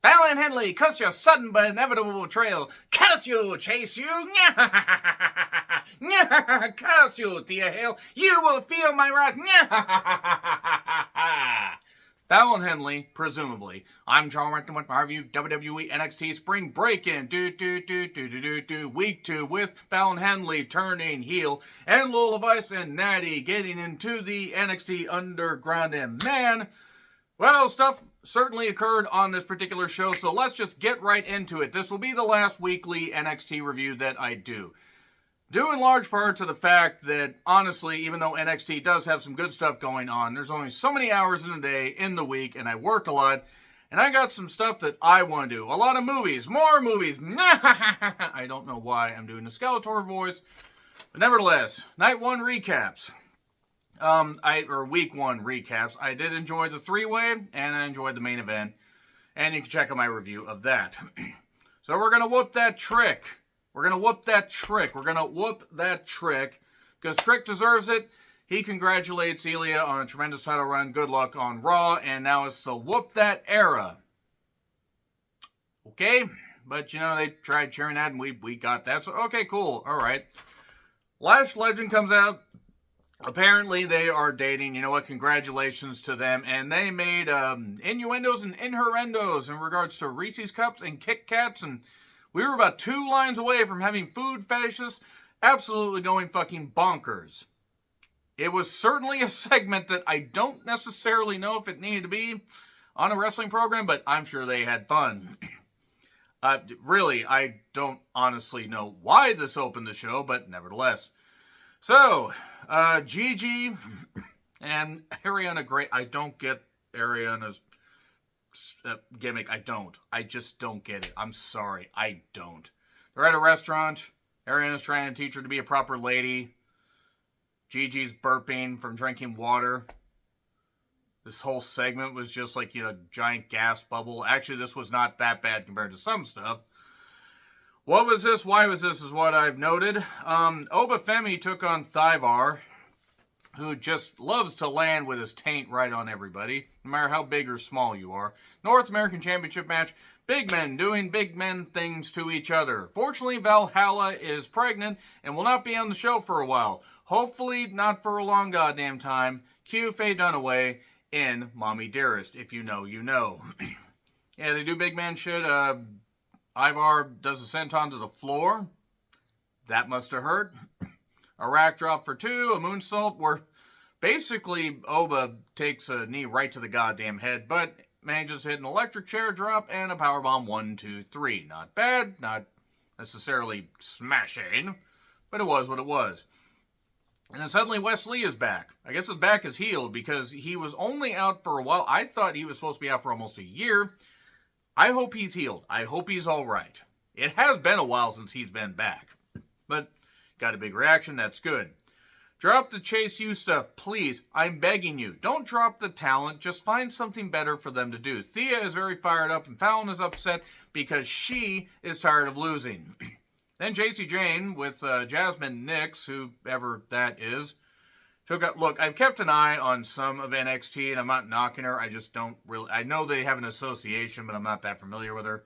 Fallon Henley, cuss your sudden but inevitable betrayal. Curse you, chase you. Curse you, Thea Hale. You will feel my wrath. Fallon Henley, presumably. I'm John Recton with my review WWE NXT Spring Breakin. Week 2 with Fallon Henley turning heel and Lola Vice and Natty getting into the NXT Underground. And man, well, stuff certainly occurred on this particular show, so let's just get right into it. This will be the last weekly NXT review that I do. Due in large part to the fact that, honestly, even though NXT does have some good stuff going on, there's only so many hours in a day, in the week, and I work a lot, and I got some stuff that I want to do. A lot of movies, more movies. I don't know why I'm doing the Skeletor voice, but nevertheless, Night 1 recaps. Week 1 recaps. I did enjoy the 3-way, and I enjoyed the main event, and you can check out my review of that. So we're going to whoop that trick. We're going to whoop that trick. We're going to whoop that trick, because Trick deserves it. He congratulates Ilya on a tremendous title run. Good luck on Raw, and now it's the whoop that era. Okay? But, you know, they tried sharing that, and we got that. So, okay, cool. All right. Lash Legend comes out. Apparently, they are dating. You know what? Congratulations to them. And they made innuendos and innuendos in regards to Reese's Cups and Kit Kats. And we were about 2 lines away from having food fetishists absolutely going fucking bonkers. It was certainly a segment that I don't necessarily know if it needed to be on a wrestling program, but I'm sure they had fun. Really, I don't honestly know why this opened the show, but nevertheless. So, Gigi and Ariana Grey. I don't get Ariana's gimmick. I just don't get it. I'm sorry. I don't. They're at a restaurant. Ariana's trying to teach her to be a proper lady. Gigi's burping from drinking water. This whole segment was just like, you know, a giant gas bubble. Actually, this was not that bad compared to some stuff. What was this? Why was this? Is what I've noted. Oba Femi took on Thyvar, who just loves to land with his taint right on everybody, no matter how big or small you are. North American Championship match. Big men doing big men things to each other. Fortunately, Valhalla is pregnant and will not be on the show for a while. Hopefully not for a long goddamn time. Cue Faye Dunaway in Mommy Dearest. If you know, you know. Yeah, they do big man shit. Ivar does a senton to the floor. That must have hurt. A rack drop for 2, a moonsault where basically Oba takes a knee right to the goddamn head, but manages to hit an electric chair drop and a powerbomb 1, 2, 3. Not bad, not necessarily smashing, but it was what it was. And then suddenly Wesley is back. I guess his back is healed because he was only out for a while. I thought he was supposed to be out for almost a year. I hope he's healed. I hope he's all right. It has been a while since he's been back. But got a big reaction. That's good. Drop the Chase U stuff, please. I'm begging you. Don't drop the talent. Just find something better for them to do. Thea is very fired up, and Fallon is upset because she is tired of losing. Then JC Jane with Jasmine Nix, whoever that is, took out. Look, I've kept an eye on some of NXT, and I'm not knocking her. I just don't really. I know they have an association, but I'm not that familiar with her.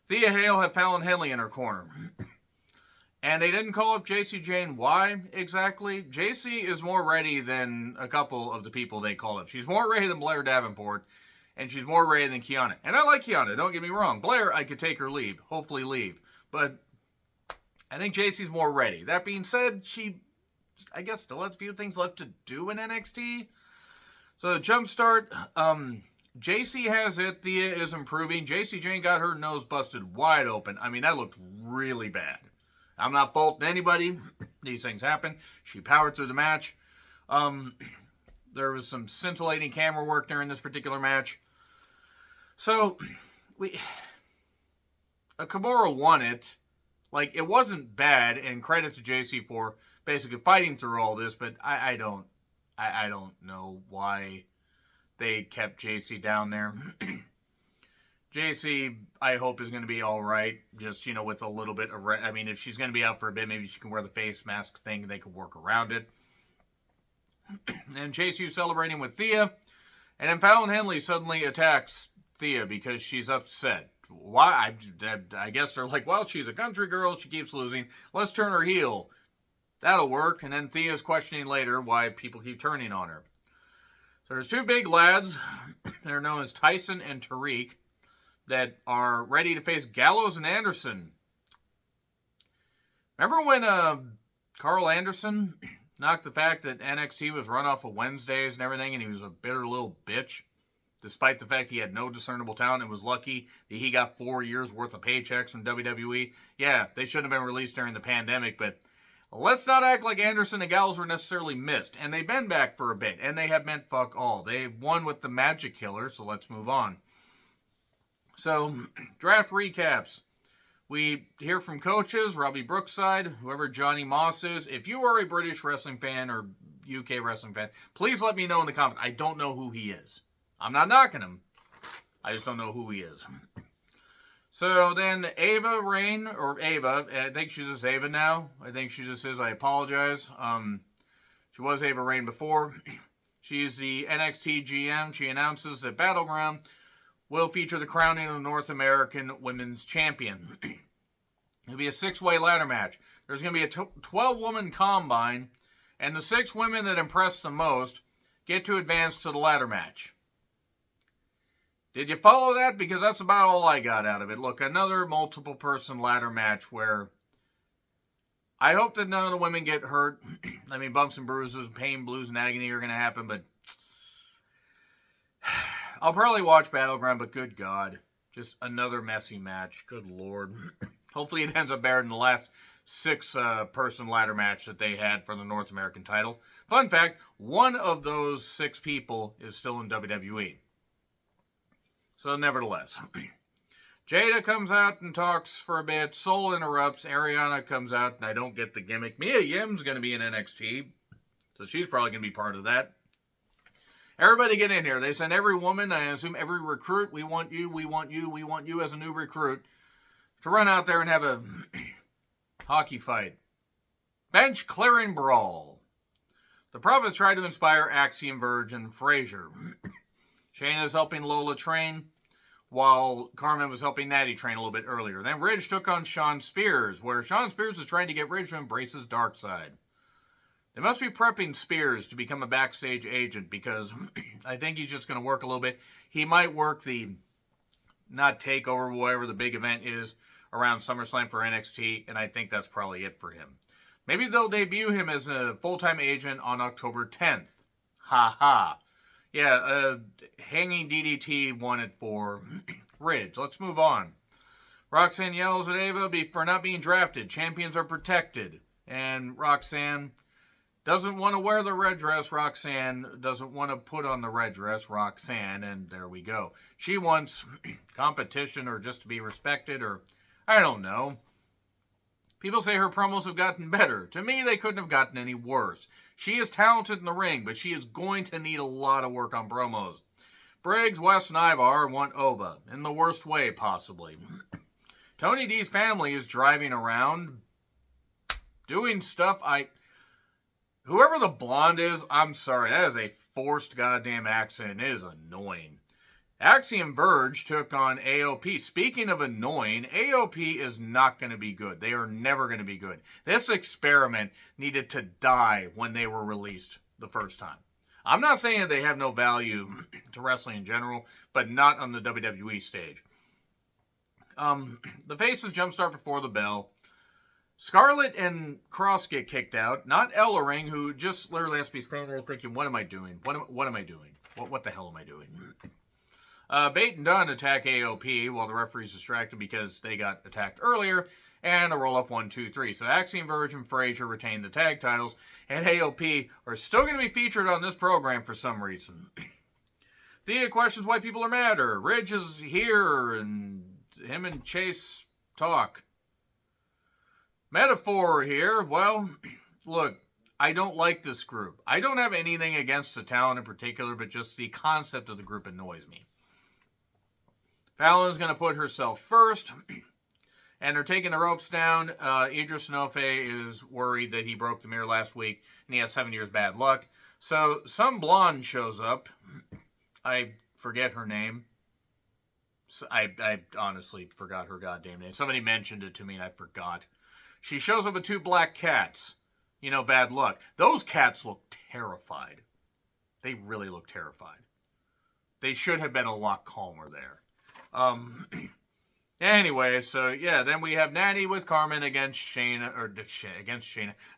Thea Hale had Fallon Henley in her corner. And they didn't call up JC Jane. Why exactly? JC is more ready than a couple of the people they called up. She's more ready than Blair Davenport, and she's more ready than Kiana. And I like Kiana, don't get me wrong. Blair, I could take her leave. Hopefully leave. But I think JC's more ready. That being said, she, I guess, still has a few things left to do in NXT. So the jumpstart, JC has it. Thea is improving. JC Jane got her nose busted wide open. I mean, that looked really bad. I'm not faulting anybody. These things happen. She powered through the match. There was some scintillating camera work during this particular match. So, Kimura won it. Like, it wasn't bad, and credit to JC for basically fighting through all this, but I don't know why they kept JC down there. JC, I hope, is going to be all right. Just, you know, with a little bit of... I mean, if she's going to be out for a bit, maybe she can wear the face mask thing. They could work around it. And JC celebrating with Thea. And then Fallon Henley suddenly attacks Thea because she's upset. Why? I guess they're like, well, she's a country girl. She keeps losing. Let's turn her heel. That'll work. And then Thea's questioning later why people keep turning on her. So there's two big lads. They're known as Tyson and Tariq that are ready to face Gallows and Anderson. Remember when Carl Anderson knocked the fact that NXT was run off of Wednesdays and everything, and he was a bitter little bitch, despite the fact he had no discernible talent and was lucky that he got 4 years worth of paychecks from WWE? Yeah, they shouldn't have been released during the pandemic, but let's not act like Anderson and Gallows were necessarily missed. And they've been back for a bit, and they have meant fuck all. They won with the Magic Killer, so let's move on. So, draft recaps. We hear from coaches, Robbie Brookside, whoever Johnny Moss is. If you are a British wrestling fan or UK wrestling fan, please let me know in the comments. I don't know who he is. I'm not knocking him. I just don't know who he is. So then Ava Rain, or Ava, I think she's just Ava now. I think she just says, I apologize. She was Ava Rain before. She's the NXT GM. She announces that Battleground will feature the crowning of the North American Women's Champion. It'll be a 6-way ladder match. There's going to be a 12-woman combine, and the 6 women that impress the most get to advance to the ladder match. Did you follow that? Because that's about all I got out of it. Look, another multiple-person ladder match where I hope that none of the women get hurt. I mean, bumps and bruises, pain, blues, and agony are going to happen, but I'll probably watch Battleground, but good God. Just another messy match. Good Lord. Hopefully it ends up better than the last 6-person ladder match that they had for the North American title. Fun fact, one of those 6 people is still in WWE. So nevertheless, Jada comes out and talks for a bit. Soul interrupts. Ariana comes out, and I don't get the gimmick. Mia Yim's going to be in NXT, so she's probably going to be part of that. Everybody get in here. They send every woman, I assume every recruit, we want you, we want you, we want you as a new recruit, to run out there and have a hockey fight. Bench clearing brawl. The Profits try to inspire Axiom Verge and Frazier. Shayna's helping Lola train, while Carmen was helping Natty train a little bit earlier. Then Ridge took on Sean Spears, where Sean Spears is trying to get Ridge to embrace his dark side. They must be prepping Spears to become a backstage agent, because I think he's just going to work a little bit. He might work the, not takeover, whatever the big event is, around SummerSlam for NXT, and I think that's probably it for him. Maybe they'll debut him as a full-time agent on October 10th. Ha ha. Yeah, hanging DDT won it for Ridge. Let's move on. Roxanne yells at Ava for not being drafted. Champions are protected. And Roxanne doesn't want to wear the red dress. Roxanne doesn't want to put on the red dress. Roxanne, and there we go. She wants competition or just to be respected, or I don't know. People say her promos have gotten better. To me, they couldn't have gotten any worse. She is talented in the ring, but she is going to need a lot of work on promos. Briggs, West, and Ivar want Oba, in the worst way, possibly. Tony D's family is driving around, doing stuff Whoever the blonde is, I'm sorry, that is a forced goddamn accent. It is annoying. Axiom Verge took on AOP. Speaking of annoying, AOP is not going to be good. They are never going to be good. This experiment needed to die when they were released the first time. I'm not saying that they have no value to wrestling in general, but not on the WWE stage. The faces jumpstart before the bell. Scarlett and Cross get kicked out. Not Ellering, who just literally has to be standing there thinking, what am I doing? What am I doing? What the hell am I doing? Bate and Dunn attack AOP while the referee's distracted because they got attacked earlier, and a roll-up 1, 2, 3. So Axiom Verge and Frazier retain the tag titles, and AOP are still going to be featured on this program for some reason. Thea questions why people are madder. Ridge is here, and him and Chase talk. Metaphor here. Well, look, I don't like this group. I don't have anything against the talent in particular, but just the concept of the group annoys me. Fallon's going to put herself first, and they're taking the ropes down. Idris Enofe is worried that he broke the mirror last week, and he has 7 years bad luck. So some blonde shows up. I forget her name. So I honestly forgot her goddamn name. Somebody mentioned it to me and I forgot. She shows up with 2 black cats. You know, bad luck. Those cats look terrified. They really look terrified. They should have been a lot calmer there. Anyway, so yeah, then we have Natty with Carmen against Shayna,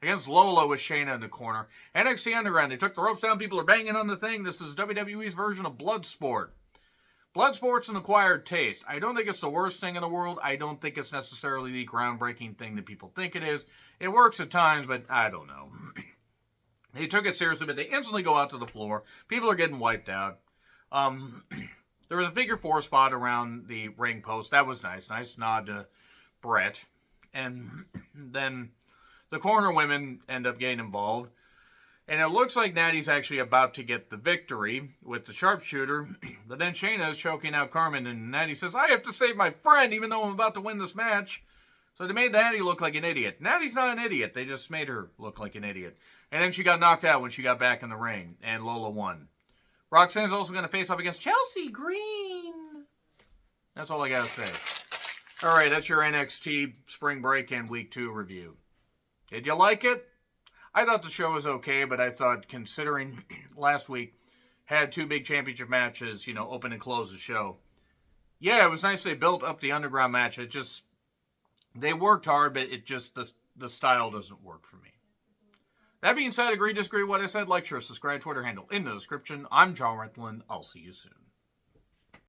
against Lola with Shayna in the corner. NXT Underground, they took the ropes down, people are banging on the thing. This is WWE's version of Bloodsport. Bloodsport's an acquired taste. I don't think it's the worst thing in the world. I don't think it's necessarily the groundbreaking thing that people think it is. It works at times, but I don't know. They took it seriously, but they instantly go out to the floor. People are getting wiped out. There was a figure 4 spot around the ring post. That was nice. Nice nod to Brett. And then the corner women end up getting involved. And it looks like Natty's actually about to get the victory with the sharpshooter. But then Shayna is choking out Carmen. And Natty says, I have to save my friend even though I'm about to win this match. So they made Natty look like an idiot. Natty's not an idiot. They just made her look like an idiot. And then she got knocked out when she got back in the ring. And Lola won. Roxanne's also going to face off against Chelsea Green. That's all I got to say. All right, that's your NXT Spring Break-In Week 2 review. Did you like it? I thought the show was okay, but I thought considering last week had 2 big championship matches, open and close the show. Yeah, it was nice they built up the underground match. They worked hard, but the style doesn't work for me. That being said, agree, disagree with what I said, like, share, subscribe, Twitter handle in the description. I'm John Rentland. I'll see you soon.